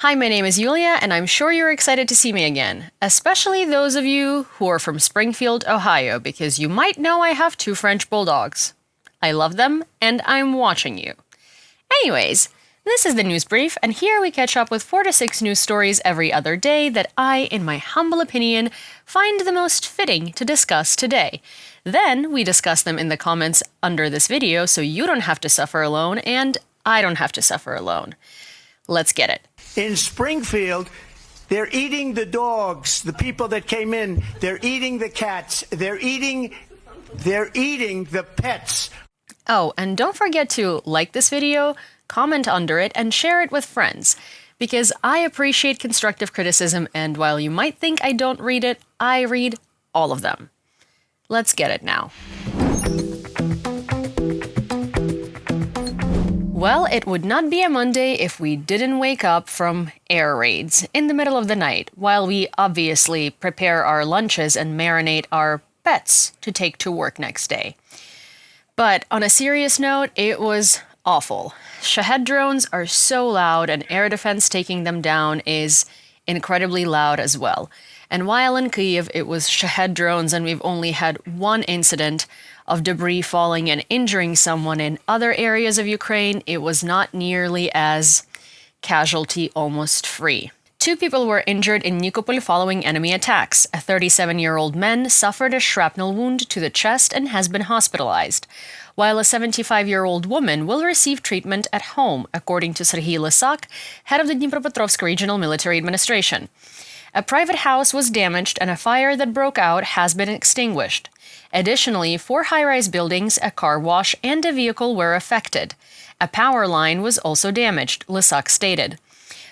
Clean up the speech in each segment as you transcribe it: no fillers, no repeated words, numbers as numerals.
Hi, my name is Yulia, and I'm sure you're excited to see me again, especially those of you who are from Springfield, Ohio, because you might know I have 2 French bulldogs. I love them, and I'm watching you. Anyways, this is the news brief, and here we catch up with 4 to 6 news stories every other day that I, in my humble opinion, find the most fitting to discuss today. Then we discuss them in the comments under this video so you don't have to suffer alone, and I don't have to suffer alone. Let's get it. In Springfield, they're eating the dogs, the people that came in. They're eating the cats. They're eating the pets. Oh, and don't forget to like this video, comment under it, and share it with friends. Because I appreciate constructive criticism, and while you might think I don't read it, I read all of them. Let's get it now. Well, it would not be a Monday if we didn't wake up from air raids in the middle of the night, while we obviously prepare our lunches and marinate our pets to take to work next day. But on a serious note, it was awful. Shahed drones are so loud, and air defense taking them down is incredibly loud as well. And while in Kyiv it was Shahed drones and we've only had one incident of debris falling and injuring someone in other areas of Ukraine, it was not nearly as casualty almost free. 2 people were injured in Nikopol following enemy attacks. A 37-year-old man suffered a shrapnel wound to the chest and has been hospitalized, while a 75-year-old woman will receive treatment at home, according to Serhiy Lysak, head of the Dnipropetrovsk Regional Military Administration. A private house was damaged and a fire that broke out has been extinguished. Additionally, 4 high-rise buildings, a car wash, and a vehicle were affected. A power line was also damaged, Lysak stated.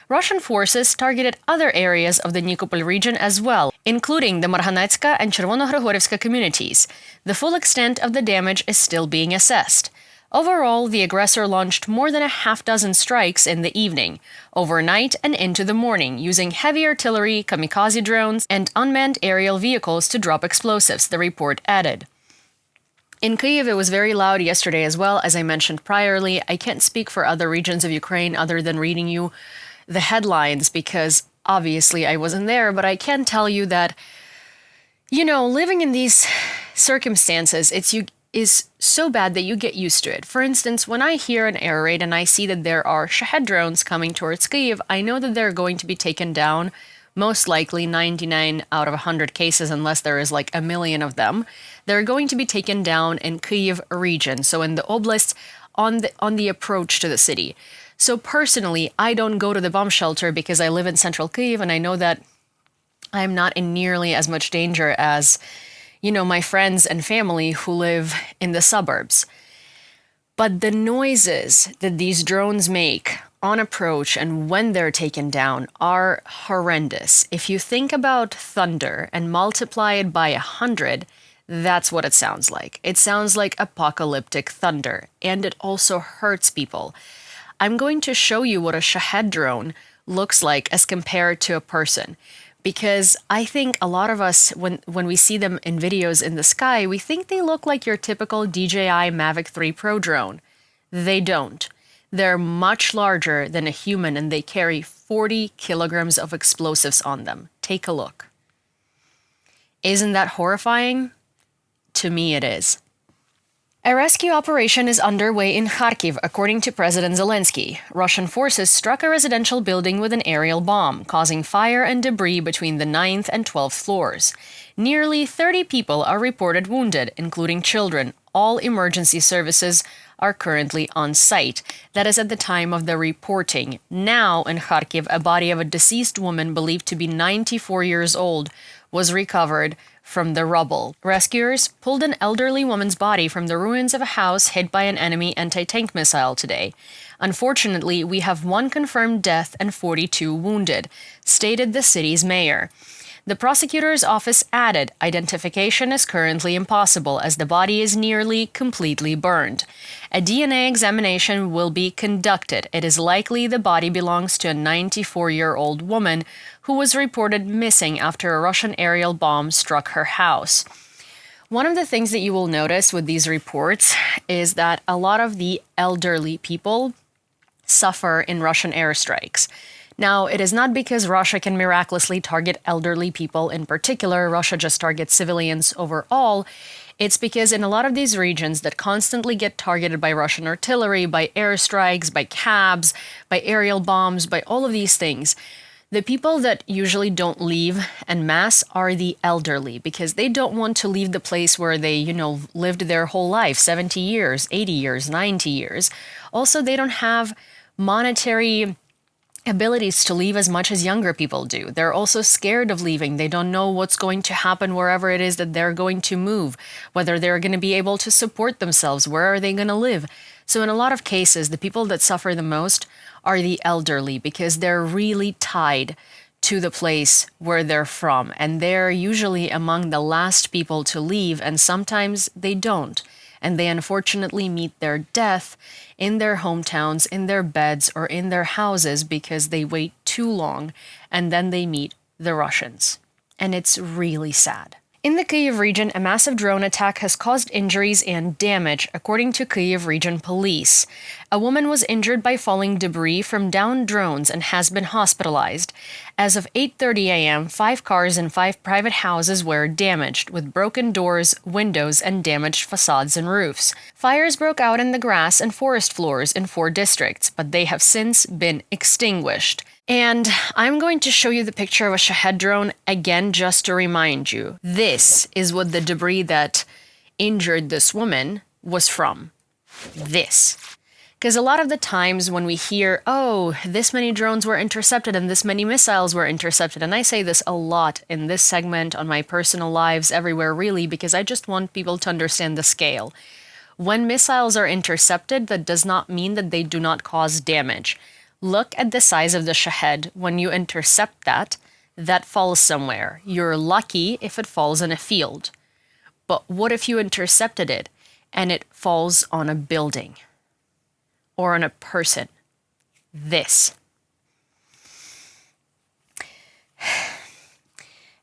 Russian forces targeted other areas of the Nikopol region as well, including the Marhanetska and Chervono-Grigorivska communities. The full extent of the damage is still being assessed. Overall, the aggressor launched more than a half-dozen strikes in the evening, overnight and into the morning, using heavy artillery, kamikaze drones, and unmanned aerial vehicles to drop explosives, the report added. In Kyiv, it was very loud yesterday as well, as I mentioned priorly. I can't speak for other regions of Ukraine other than reading you the headlines, because obviously I wasn't there, but I can tell you that, living in these circumstances, is so bad that you get used to it. For instance, when I hear an air raid and I see that there are Shahed drones coming towards Kyiv, I know that they're going to be taken down, most likely 99 out of 100 cases, unless there is like a million of them. They're going to be taken down in Kyiv region, so in the oblast, on the approach to the city. So personally, I don't go to the bomb shelter because I live in central Kyiv, and I know that I'm not in nearly as much danger as my friends and family who live in the suburbs. But the noises that these drones make on approach and when they're taken down are horrendous. If you think about thunder and multiply it by 100, that's what it sounds like. It sounds like apocalyptic thunder, and it also hurts people. I'm going to show you what a Shahed drone looks like as compared to a person. Because I think a lot of us, when we see them in videos in the sky, we think they look like your typical DJI Mavic 3 Pro drone. They don't. They're much larger than a human, and they carry 40 kilograms of explosives on them. Take a look. Isn't that horrifying? To me, it is. A rescue operation is underway in Kharkiv, according to President Zelenskyy. Russian forces struck a residential building with an aerial bomb, causing fire and debris between the 9th and 12th floors. Nearly 30 people are reported wounded, including children. All emergency services are currently on site. That is at the time of the reporting. Now, in Kharkiv, a body of a deceased woman believed to be 94 years old was recovered from the rubble. Rescuers pulled an elderly woman's body from the ruins of a house hit by an enemy anti-tank missile today. Unfortunately, we have 1 confirmed death and 42 wounded, stated the city's mayor. The prosecutor's office added, identification is currently impossible as the body is nearly completely burned. A DNA examination will be conducted. It is likely the body belongs to a 94-year-old woman who was reported missing after a Russian aerial bomb struck her house. One of the things that you will notice with these reports is that a lot of the elderly people suffer in Russian airstrikes. Now, it is not because Russia can miraculously target elderly people in particular. Russia just targets civilians overall. It's because in a lot of these regions that constantly get targeted by Russian artillery, by airstrikes, by cabs, by aerial bombs, by all of these things, the people that usually don't leave en masse are the elderly because they don't want to leave the place where they, lived their whole life, 70 years, 80 years, 90 years. Also, they don't have monetary abilities to leave as much as younger people do. They're also scared of leaving. They don't know what's going to happen wherever it is that they're going to move, whether they're going to be able to support themselves, where are they going to live. So in a lot of cases, the people that suffer the most are the elderly because they're really tied to the place where they're from, and they're usually among the last people to leave, and sometimes they don't. And they unfortunately meet their death in their hometowns, in their beds, or in their houses because they wait too long, and then they meet the Russians. And it's really sad. In the Kyiv region, a massive drone attack has caused injuries and damage, according to Kyiv region police. A woman was injured by falling debris from downed drones and has been hospitalized. As of 8:30 a.m., 5 cars and 5 private houses were damaged, with broken doors, windows, and damaged facades and roofs. Fires broke out in the grass and forest floors in 4 districts, but they have since been extinguished. And I'm going to show you the picture of a Shahed drone again just to remind you. This is what the debris that injured this woman was from. This. Because a lot of the times when we hear, oh, this many drones were intercepted and this many missiles were intercepted, and I say this a lot in this segment, on my personal lives, everywhere really, because I just want people to understand the scale. When missiles are intercepted, that does not mean that they do not cause damage. Look at the size of the Shahed. When you intercept that, that falls somewhere. You're lucky if it falls in a field. But what if you intercepted it and it falls on a building or on a person? This.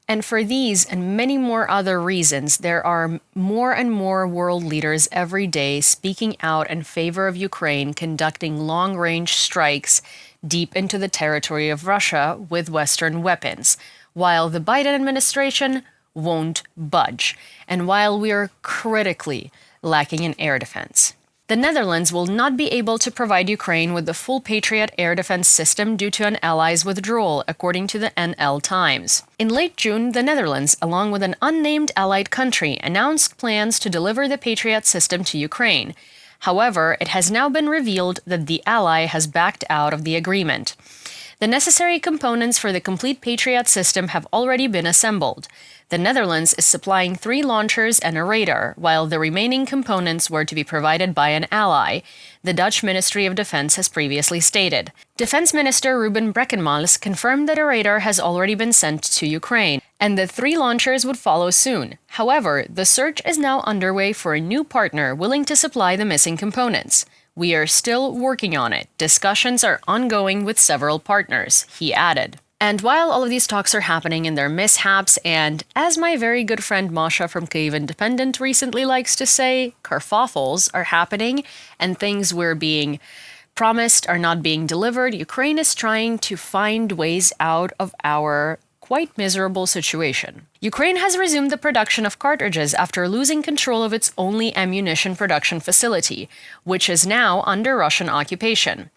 And for these and many more other reasons, there are more and more world leaders every day speaking out in favor of Ukraine conducting long-range strikes deep into the territory of Russia with Western weapons, while the Biden administration won't budge, and while we are critically lacking in air defense. The Netherlands will not be able to provide Ukraine with the full Patriot air defense system due to an ally's withdrawal, according to the NL Times. In late June, the Netherlands, along with an unnamed allied country, announced plans to deliver the Patriot system to Ukraine. However, it has now been revealed that the ally has backed out of the agreement. The necessary components for the complete Patriot system have already been assembled. The Netherlands is supplying 3 launchers and a radar, while the remaining components were to be provided by an ally, the Dutch Ministry of Defense has previously stated. Defense Minister Ruben Brekenmans confirmed that a radar has already been sent to Ukraine, and that 3 launchers would follow soon. However, the search is now underway for a new partner willing to supply the missing components. We are still working on it. Discussions are ongoing with several partners, he added. And while all of these talks are happening in their mishaps, and as my very good friend Masha from Kyiv Independent recently likes to say, kerfuffles are happening and things we're being promised are not being delivered, Ukraine is trying to find ways out of our quite miserable situation. Ukraine has resumed the production of cartridges after losing control of its only ammunition production facility, which is now under Russian occupation.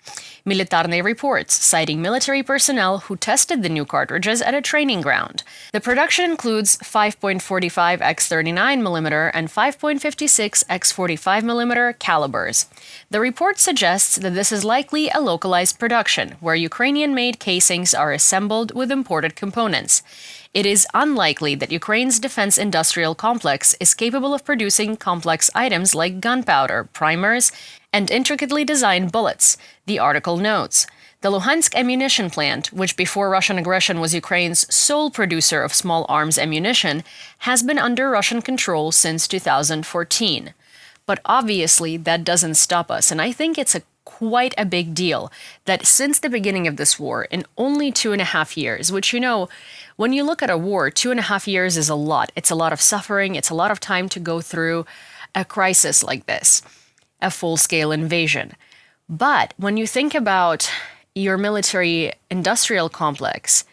Militarny reports, citing military personnel who tested the new cartridges at a training ground. The production includes 5.45 x 39mm and 5.56 x 45mm calibers. The report suggests that this is likely a localized production, where Ukrainian-made casings are assembled with imported components. It is unlikely that Ukraine's defense industrial complex is capable of producing complex items like gunpowder, primers, and intricately designed bullets, the article notes. The Luhansk ammunition plant, which before Russian aggression was Ukraine's sole producer of small arms ammunition, has been under Russian control since 2014. But obviously, that doesn't stop us, and I think it's quite a big deal that since the beginning of this war, in only 2.5 years, which, when you look at a war, 2.5 years is a lot. It's a lot of suffering. It's a lot of time to go through a crisis like this, a full-scale invasion. But when you think about your military industrial complex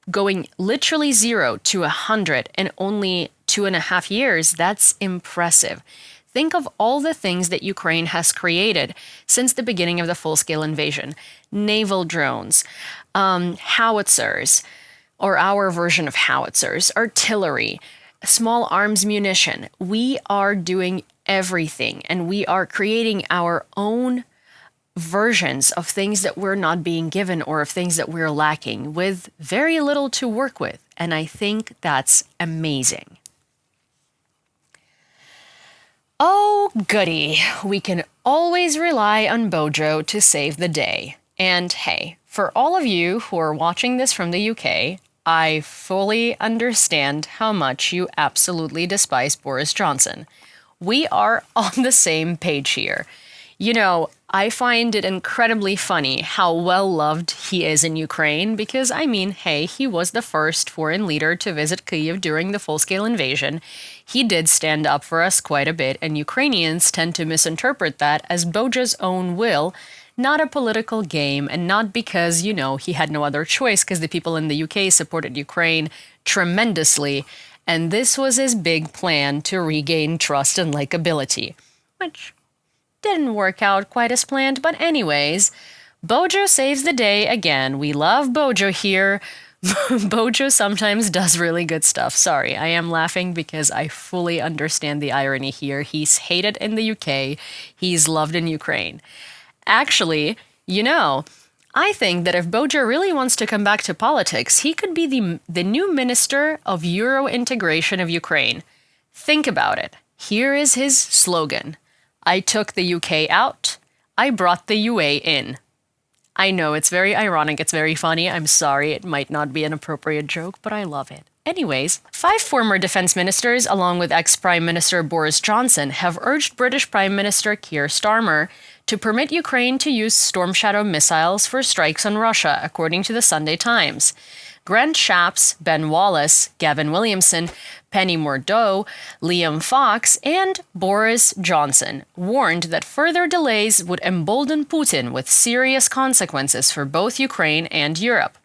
going literally 0 to 100 in only 2.5 years, that's impressive. Think of all the things that Ukraine has created since the beginning of the full-scale invasion. Naval drones, howitzers, or our version of howitzers, artillery, small arms munition. We are doing everything, and we are creating our own versions of things that we're not being given or of things that we're lacking with very little to work with. And I think that's amazing. Oh, goody. We can always rely on Bojo to save the day. And hey, for all of you who are watching this from the UK, I fully understand how much you absolutely despise Boris Johnson. We are on the same page here. You know, I find it incredibly funny how well loved he is in Ukraine because, I mean, hey, he was the first foreign leader to visit Kyiv during the full-scale invasion. He did stand up for us quite a bit, and Ukrainians tend to misinterpret that as Boja's own will, not a political game, and not because, you know, he had no other choice because the people in the UK supported Ukraine tremendously, and this was his big plan to regain trust and likability, which didn't work out quite as planned, but anyways, Bojo saves the day again. We love Bojo here. Bojo sometimes does really good stuff. Sorry, I am laughing because I fully understand the irony here. He's hated in the UK. He's loved in Ukraine. Actually, you know, I think that if Bojo really wants to come back to politics, he could be the new Minister of Euro Integration of Ukraine. Think about it. Here is his slogan. I took the UK out, I brought the UA in. I know, it's very ironic, it's very funny, I'm sorry, it might not be an appropriate joke, but I love it. Anyways, 5 former defense ministers, along with ex-Prime Minister Boris Johnson, have urged British Prime Minister Keir Starmer to permit Ukraine to use Storm Shadow missiles for strikes on Russia, according to the Sunday Times. Grant Shapps, Ben Wallace, Gavin Williamson, Penny Murdo, Liam Fox, and Boris Johnson warned that further delays would embolden Putin with serious consequences for both Ukraine and Europe.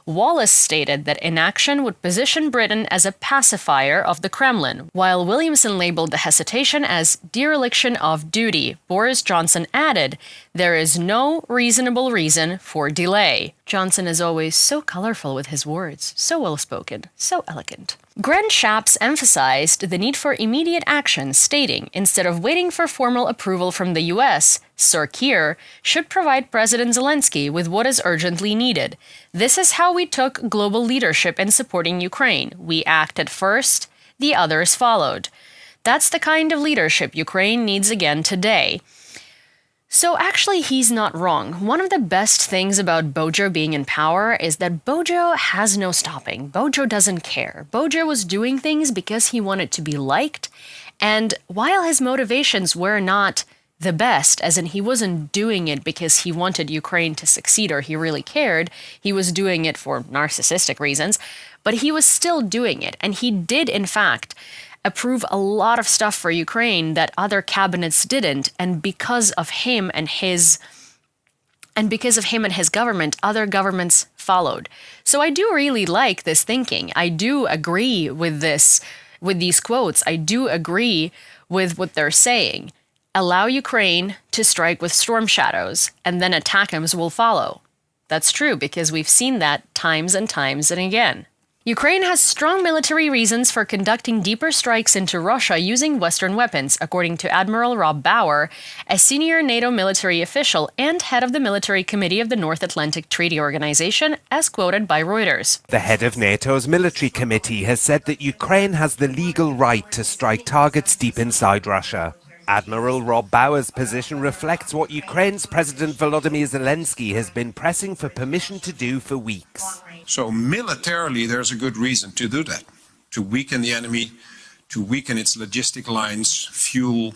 Wallace stated that inaction would position Britain as a pacifier of the Kremlin, while Williamson labeled the hesitation as dereliction of duty. Boris Johnson added, "There is no reasonable reason for delay." Johnson is always so colorful with his words, so well-spoken, so elegant. Grant Shapps emphasized the need for immediate action, stating, instead of waiting for formal approval from the US, Sir Keir should provide President Zelenskyy with what is urgently needed. This is how we took global leadership in supporting Ukraine. We acted first, the others followed. That's the kind of leadership Ukraine needs again today. So actually, he's not wrong. One of the best things about Bojo being in power is that Bojo has no stopping. Bojo doesn't care. Bojo was doing things because he wanted to be liked, and while his motivations were not the best, as in he wasn't doing it because he wanted Ukraine to succeed or he really cared, he was doing it for narcissistic reasons, but he was still doing it, and he did, in fact, approve a lot of stuff for Ukraine that other cabinets didn't, and because of him and his government, other governments followed. So I do really like this thinking. I do agree with these quotes. I do agree with what they're saying. Allow Ukraine to strike with storm shadows, and then ATACMS will follow. That's true, because we've seen that times and times and again. Ukraine has strong military reasons for conducting deeper strikes into Russia using Western weapons, according to Admiral Rob Bauer, a senior NATO military official and head of the Military Committee of the North Atlantic Treaty Organization, as quoted by Reuters. The head of NATO's military committee has said that Ukraine has the legal right to strike targets deep inside Russia. Admiral Rob Bauer's position reflects what Ukraine's President Volodymyr Zelenskyy has been pressing for permission to do for weeks. So militarily, there's a good reason to do that, to weaken the enemy, to weaken its logistic lines, fuel,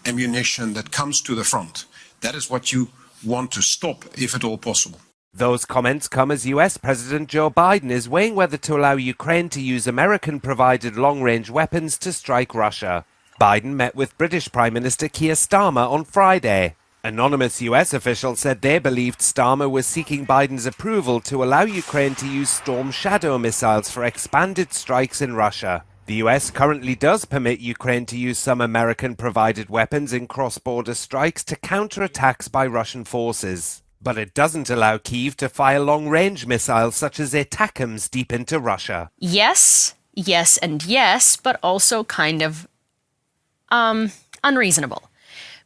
ammunition that comes to the front. That is what you want to stop, if at all possible. Those comments come as US President Joe Biden is weighing whether to allow Ukraine to use American-provided long-range weapons to strike Russia. Biden met with British Prime Minister Keir Starmer on Friday. Anonymous US officials said they believed Starmer was seeking Biden's approval to allow Ukraine to use Storm Shadow missiles for expanded strikes in Russia. The US currently does permit Ukraine to use some American-provided weapons in cross-border strikes to counter attacks by Russian forces. But it doesn't allow Kyiv to fire long-range missiles such as ATACMS deep into Russia. Yes, yes, and yes, but also kind of unreasonable.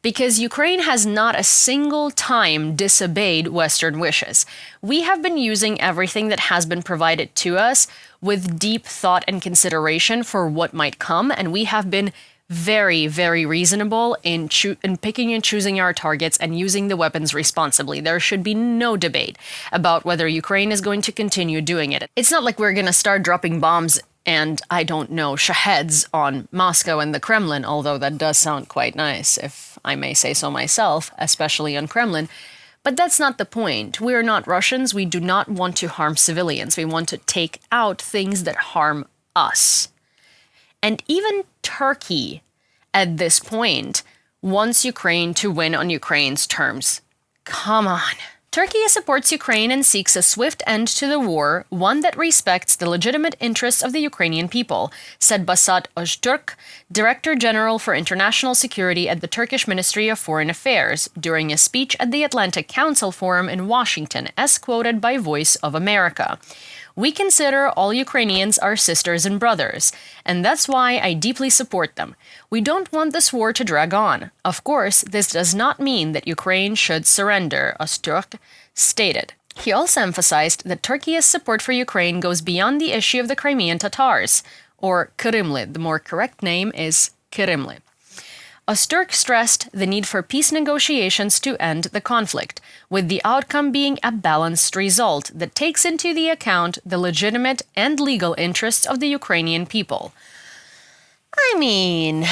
Because Ukraine has not a single time disobeyed Western wishes. We have been using everything that has been provided to us with deep thought and consideration for what might come, and we have been very, very reasonable in picking and choosing our targets and using the weapons responsibly. There should be no debate about whether Ukraine is going to continue doing it. It's not like we're going to start dropping bombs and, I don't know, shaheds on Moscow and the Kremlin, although that does sound quite nice, if I may say so myself, especially on Kremlin. But that's not the point. We're not Russians. We do not want to harm civilians. We want to take out things that harm us. And even Turkey, at this point, wants Ukraine to win on Ukraine's terms. Come on. Turkey supports Ukraine and seeks a swift end to the war, one that respects the legitimate interests of the Ukrainian people, said Basat Öztürk, Director General for International Security at the Turkish Ministry of Foreign Affairs, during a speech at the Atlantic Council Forum in Washington, as quoted by Voice of America. We consider all Ukrainians our sisters and brothers, and that's why I deeply support them. We don't want this war to drag on. Of course, this does not mean that Ukraine should surrender, Öztürk stated. He also emphasized that Turkey's support for Ukraine goes beyond the issue of the Crimean Tatars, or Kırımlı. The more correct name is Kırımlı. Öztürk stressed the need for peace negotiations to end the conflict, with the outcome being a balanced result that takes into the account the legitimate and legal interests of the Ukrainian people. I mean,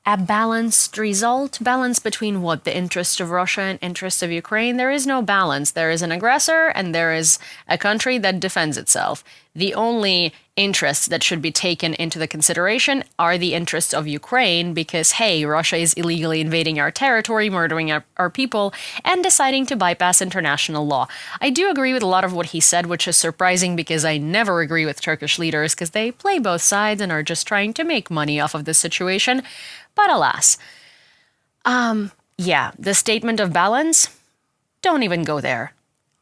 a balanced result? Balance between what? The interests of Russia and interests of Ukraine? There is no balance. There is an aggressor and there is a country that defends itself. The only interests that should be taken into the consideration are the interests of Ukraine because, hey, Russia is illegally invading our territory, murdering our people, and deciding to bypass international law. I do agree with a lot of what he said, which is surprising because I never agree with Turkish leaders because they play both sides and are just trying to make money off of this situation. But alas. Yeah, the statement of balance, don't even go there.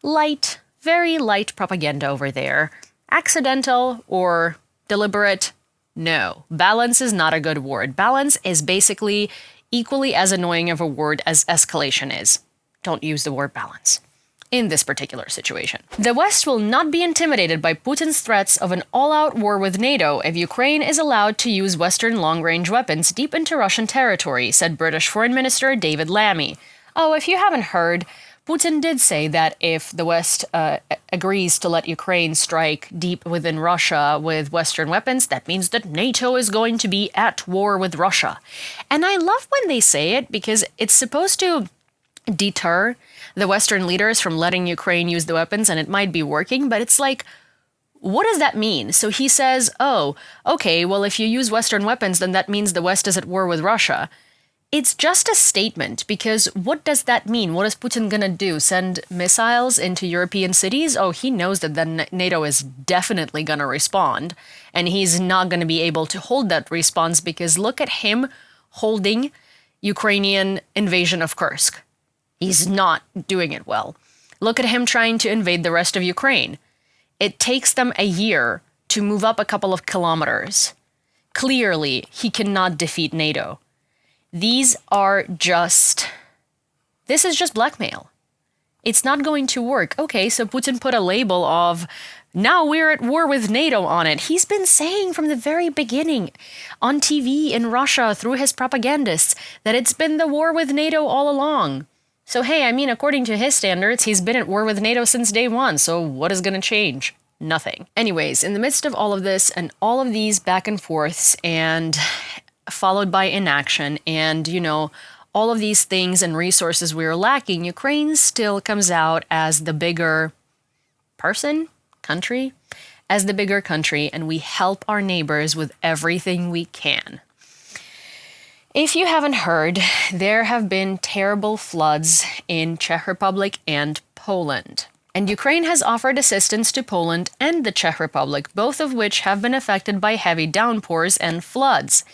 Light, very light propaganda over there. Accidental or deliberate? No. Balance is not a good word. Balance is basically equally as annoying of a word as escalation is. Don't use the word balance in this particular situation. The West will not be intimidated by Putin's threats of an all-out war with NATO if Ukraine is allowed to use Western long-range weapons deep into Russian territory, said British Foreign Minister David Lammy. Oh, if you haven't heard, Putin did say that if the West agrees to let Ukraine strike deep within Russia with Western weapons, that means that NATO is going to be at war with Russia. And I love when they say it because it's supposed to deter the Western leaders from letting Ukraine use the weapons, and it might be working, but it's like, what does that mean? So he says, oh, okay, well, if you use Western weapons, then that means the West is at war with Russia. It's just a statement, because what does that mean? What is Putin gonna do? Send missiles into European cities? Oh, he knows that then NATO is definitely gonna respond, and he's not gonna be able to hold that response because look at him holding Ukrainian invasion of Kursk. He's not doing it well. Look at him trying to invade the rest of Ukraine. It takes them a year to move up a couple of kilometers. Clearly, he cannot defeat NATO. This is just blackmail. It's not going to work. Okay, so Putin put a label of, now we're at war with NATO on it. He's been saying from the very beginning on TV in Russia through his propagandists that it's been the war with NATO all along. So hey, I mean, according to his standards, he's been at war with NATO since day one, so what is going to change? Nothing. Anyways, in the midst of all of this and all of these back and forths and followed by inaction and, all of these things and resources we are lacking, Ukraine still comes out as the bigger country, and we help our neighbors with everything we can. If you haven't heard, there have been terrible floods in Czech Republic and Poland. And Ukraine has offered assistance to Poland and the Czech Republic, both of which have been affected by heavy downpours and floods.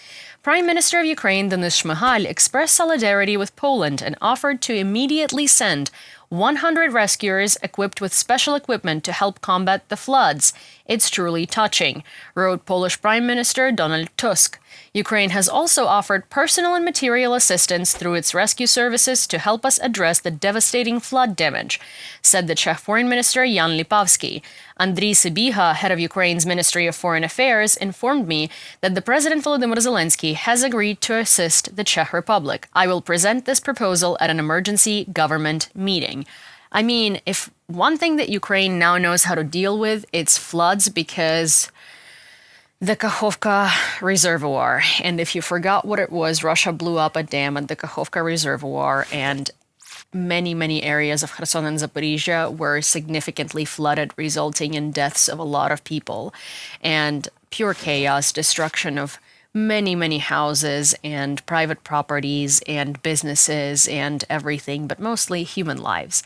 Prime Minister of Ukraine, Denis Shmyhal, expressed solidarity with Poland and offered to immediately send 100 rescuers equipped with special equipment to help combat the floods. It's truly touching, wrote Polish Prime Minister Donald Tusk. Ukraine has also offered personal and material assistance through its rescue services to help us address the devastating flood damage, said the Czech Foreign Minister Jan Lipavsky. Andriy Sybiha, head of Ukraine's Ministry of Foreign Affairs, informed me that the President Volodymyr Zelenskyy has agreed to assist the Czech Republic. I will present this proposal at an emergency government meeting. I mean, if one thing that Ukraine now knows how to deal with, it's floods, because the Kakhovka Reservoir. And if you forgot what it was, Russia blew up a dam at the Kakhovka Reservoir, and many areas of Kherson and Zaporizhia were significantly flooded, resulting in deaths of a lot of people and pure chaos, destruction of many houses and private properties and businesses and everything, but mostly human lives.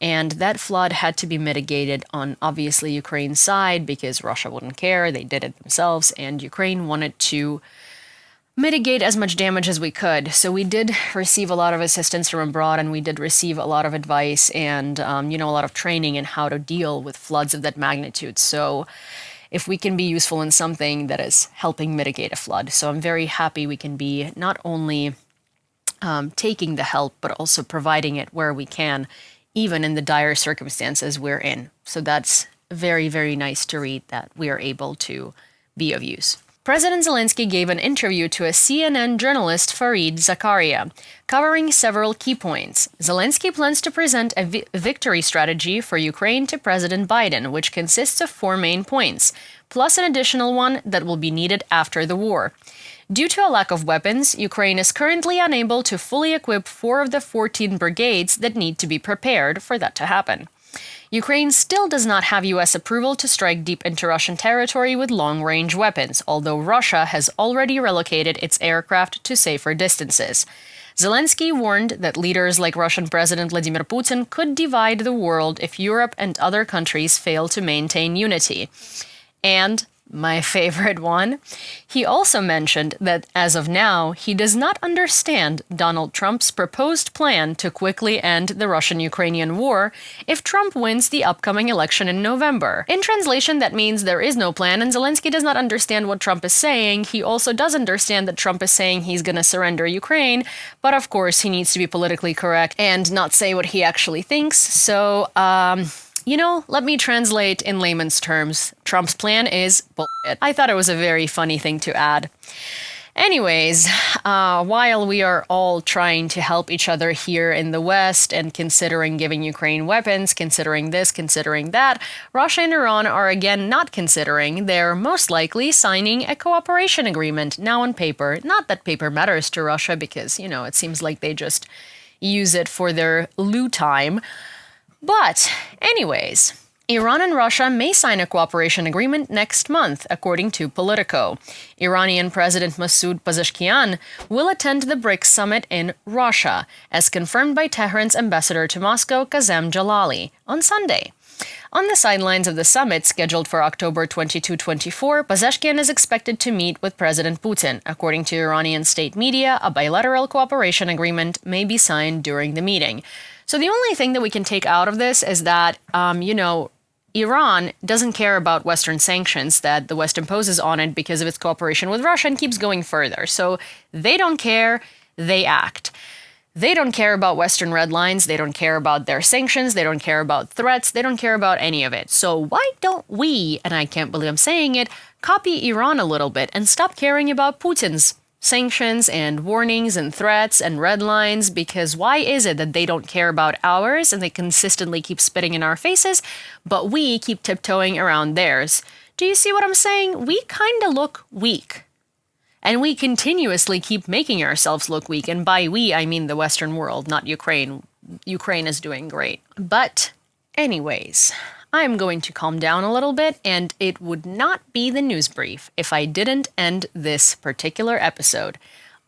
And that flood had to be mitigated on, obviously, Ukraine's side, because Russia wouldn't care. They did it themselves, and Ukraine wanted to mitigate as much damage as we could. So we did receive a lot of assistance from abroad, and we did receive a lot of advice and, a lot of training in how to deal with floods of that magnitude. So if we can be useful in something, that is helping mitigate a flood. So I'm very happy we can be not only taking the help, but also providing it where we can, even in the dire circumstances we're in. So that's very nice to read that we are able to be of use. President Zelenskyy gave an interview to a CNN journalist, Fareed Zakaria, covering several key points. Zelenskyy plans to present a victory strategy for Ukraine to President Biden, which consists of 4 main points, plus an additional one that will be needed after the war. Due to a lack of weapons, Ukraine is currently unable to fully equip 4 of the 14 brigades that need to be prepared for that to happen. Ukraine still does not have U.S. approval to strike deep into Russian territory with long-range weapons, although Russia has already relocated its aircraft to safer distances. Zelenskyy warned that leaders like Russian President Vladimir Putin could divide the world if Europe and other countries fail to maintain unity. And my favorite one, he also mentioned that as of now, he does not understand Donald Trump's proposed plan to quickly end the Russian-Ukrainian war if Trump wins the upcoming election in November. In translation, that means there is no plan, and Zelenskyy does not understand what Trump is saying. He also does understand that Trump is saying he's going to surrender Ukraine, but of course he needs to be politically correct and not say what he actually thinks. So, let me translate in layman's terms. Trump's plan is bullshit. I thought it was a very funny thing to add. Anyways, while we are all trying to help each other here in the West and considering giving Ukraine weapons, considering this, considering that, Russia and Iran are again not considering. They're most likely signing a cooperation agreement, now on paper. Not that paper matters to Russia because, it seems like they just use it for their loo time. But, anyways, Iran and Russia may sign a cooperation agreement next month, according to Politico. Iranian President Masoud Pezeshkian will attend the BRICS summit in Russia, as confirmed by Tehran's ambassador to Moscow, Kazem Jalali, on Sunday. On the sidelines of the summit, scheduled for October 22-24, Pezeshkian is expected to meet with President Putin. According to Iranian state media, a bilateral cooperation agreement may be signed during the meeting. So the only thing that we can take out of this is that, Iran doesn't care about Western sanctions that the West imposes on it because of its cooperation with Russia and keeps going further. So they don't care, they act. They don't care about Western red lines, they don't care about their sanctions, they don't care about threats, they don't care about any of it. So why don't we, and I can't believe I'm saying it, copy Iran a little bit and stop caring about Putin's sanctions and warnings and threats and red lines? Because why is it that they don't care about ours and they consistently keep spitting in our faces, but we keep tiptoeing around theirs? Do you see what I'm saying? We kind of look weak. And we continuously keep making ourselves look weak. And by we, I mean the Western world, not Ukraine. Ukraine is doing great. But anyways, I'm going to calm down a little bit, and it would not be the news brief if I didn't end this particular episode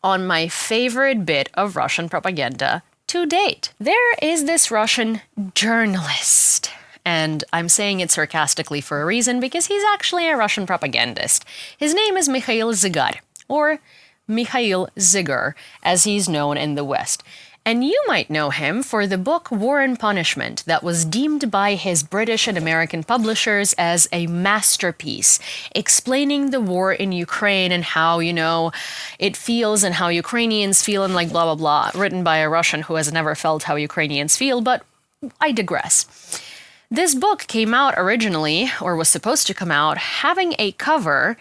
on my favorite bit of Russian propaganda to date. There is this Russian journalist, and I'm saying it sarcastically for a reason because he's actually a Russian propagandist. His name is Mikhail Zygar, or Mikhail Zygar, as he's known in the West. And you might know him for the book War and Punishment that was deemed by his British and American publishers as a masterpiece, explaining the war in Ukraine and how, it feels and how Ukrainians feel and like blah, blah, blah, written by a Russian who has never felt how Ukrainians feel, but I digress. This book came out originally, or was supposed to come out, having a cover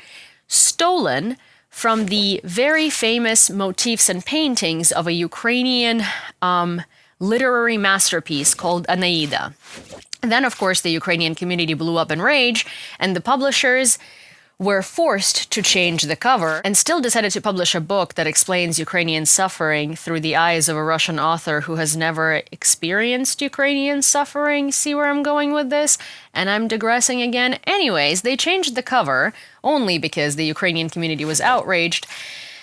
stolen from the very famous motifs and paintings of a Ukrainian literary masterpiece called Aneida. And then, of course, the Ukrainian community blew up in rage, and the publishers were forced to change the cover and still decided to publish a book that explains Ukrainian suffering through the eyes of a Russian author who has never experienced Ukrainian suffering. See where I'm going with this? And I'm digressing again. Anyways, they changed the cover only because the Ukrainian community was outraged.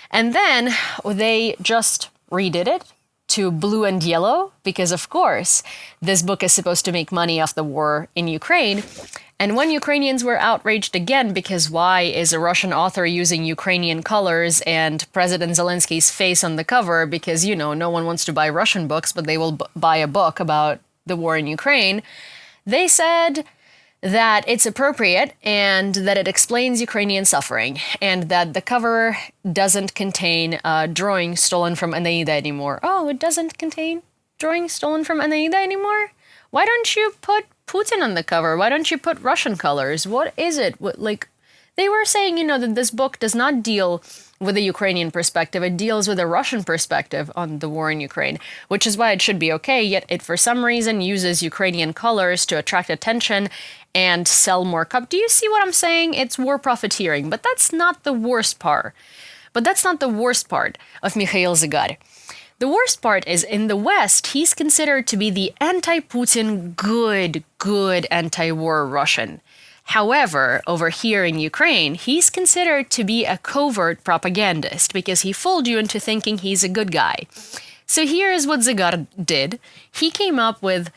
And then they just redid it to blue and yellow because, of course, this book is supposed to make money off the war in Ukraine. And when Ukrainians were outraged again because why is a Russian author using Ukrainian colors and President Zelensky's face on the cover because, no one wants to buy Russian books, but they will buy a book about the war in Ukraine, they said that it's appropriate and that it explains Ukrainian suffering and that the cover doesn't contain drawings stolen from Aneida anymore. Oh, it doesn't contain drawings stolen from Aneida anymore? Why don't you put Putin on the cover? Why don't you put Russian colors? What is it? They were saying, that this book does not deal with a Ukrainian perspective. It deals with a Russian perspective on the war in Ukraine, which is why it should be okay, yet it for some reason uses Ukrainian colors to attract attention and sell more copies. Do you see what I'm saying? It's war profiteering, but that's not the worst part. But that's not the worst part of Mikhail Zygar. The worst part is in the West, he's considered to be the anti-Putin, good anti-war Russian. However, over here in Ukraine, he's considered to be a covert propagandist because he fooled you into thinking he's a good guy. So here is what Zygar did. He came up with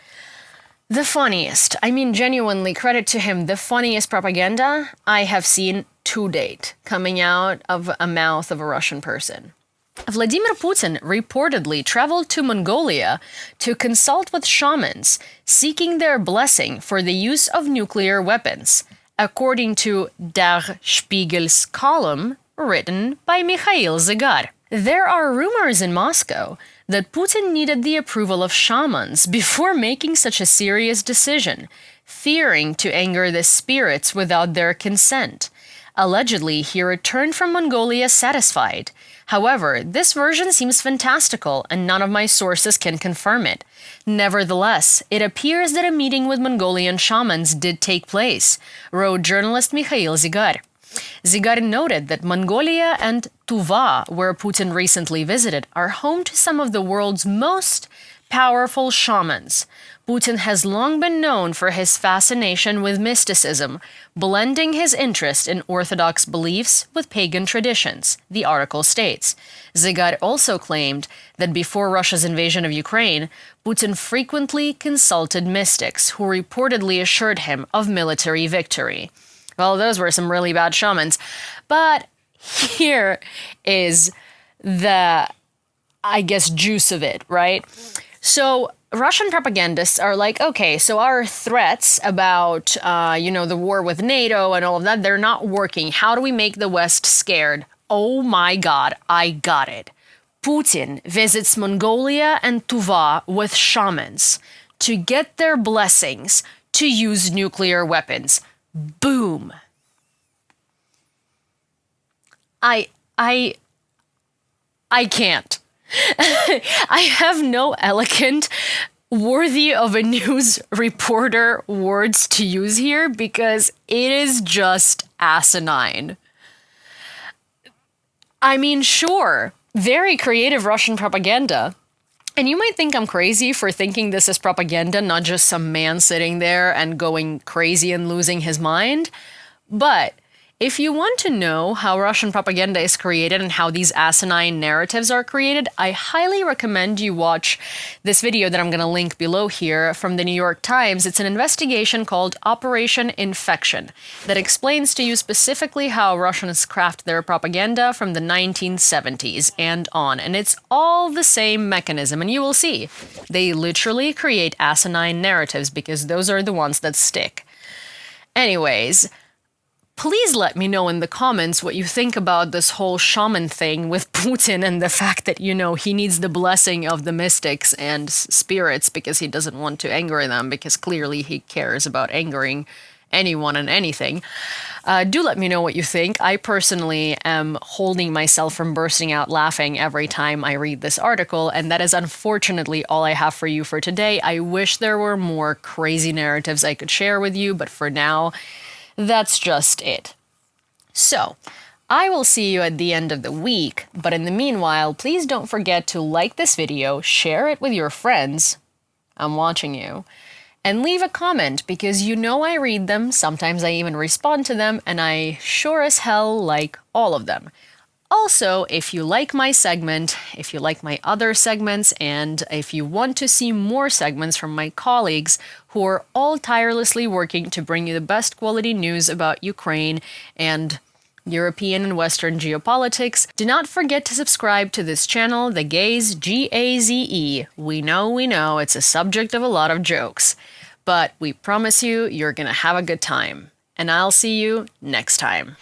the funniest, genuinely credit to him, the funniest propaganda I have seen to date coming out of a mouth of a Russian person. Vladimir Putin reportedly traveled to Mongolia to consult with shamans, seeking their blessing for the use of nuclear weapons, according to Der Spiegel's column written by Mikhail Zygar. There are rumors in Moscow that Putin needed the approval of shamans before making such a serious decision, fearing to anger the spirits without their consent. Allegedly, he returned from Mongolia satisfied. However, this version seems fantastical, and none of my sources can confirm it. Nevertheless, it appears that a meeting with Mongolian shamans did take place, wrote journalist Mikhail Zygar. Zygar noted that Mongolia and Tuva, where Putin recently visited, are home to some of the world's most powerful shamans. Putin has long been known for his fascination with mysticism, blending his interest in Orthodox beliefs with pagan traditions, the article states. Zygar also claimed that before Russia's invasion of Ukraine, Putin frequently consulted mystics who reportedly assured him of military victory. Well, those were some really bad shamans. But here is the, juice of it, right? So Russian propagandists are like, okay, so our threats about, the war with NATO and all of that, they're not working. How do we make the West scared? Oh my God, I got it. Putin visits Mongolia and Tuva with shamans to get their blessings to use nuclear weapons. Boom. I can't. I have no elegant, worthy of a news reporter words to use here because it is just asinine. Sure, very creative Russian propaganda. And you might think I'm crazy for thinking this is propaganda, not just some man sitting there and going crazy and losing his mind. But If you want to know how Russian propaganda is created and how these asinine narratives are created, I highly recommend you watch this video that I'm going to link below here from the New York Times. It's an investigation called Operation Infection that explains to you specifically how Russians craft their propaganda from the 1970s and on. And it's all the same mechanism, and you will see. They literally create asinine narratives because those are the ones that stick. Anyways, please let me know in the comments what you think about this whole shaman thing with Putin and the fact that, you know, he needs the blessing of the mystics and spirits because he doesn't want to anger them, because clearly he cares about angering anyone and anything. Do let me know what you think. I personally am holding myself from bursting out laughing every time I read this article, and that is unfortunately all I have for you for today. I wish there were more crazy narratives I could share with you, but for now, that's just it. So, I will see you at the end of the week, but in the meanwhile, please don't forget to like this video, share it with your friends, I'm watching you, and leave a comment because you know I read them, sometimes I even respond to them, and I sure as hell like all of them. Also, if you like my segment, if you like my other segments, and if you want to see more segments from my colleagues who are all tirelessly working to bring you the best quality news about Ukraine and European and Western geopolitics, do not forget to subscribe to this channel, The Gaze, G-A-Z-E. We know, it's a subject of a lot of jokes. But we promise you, you're gonna have a good time. And I'll see you next time.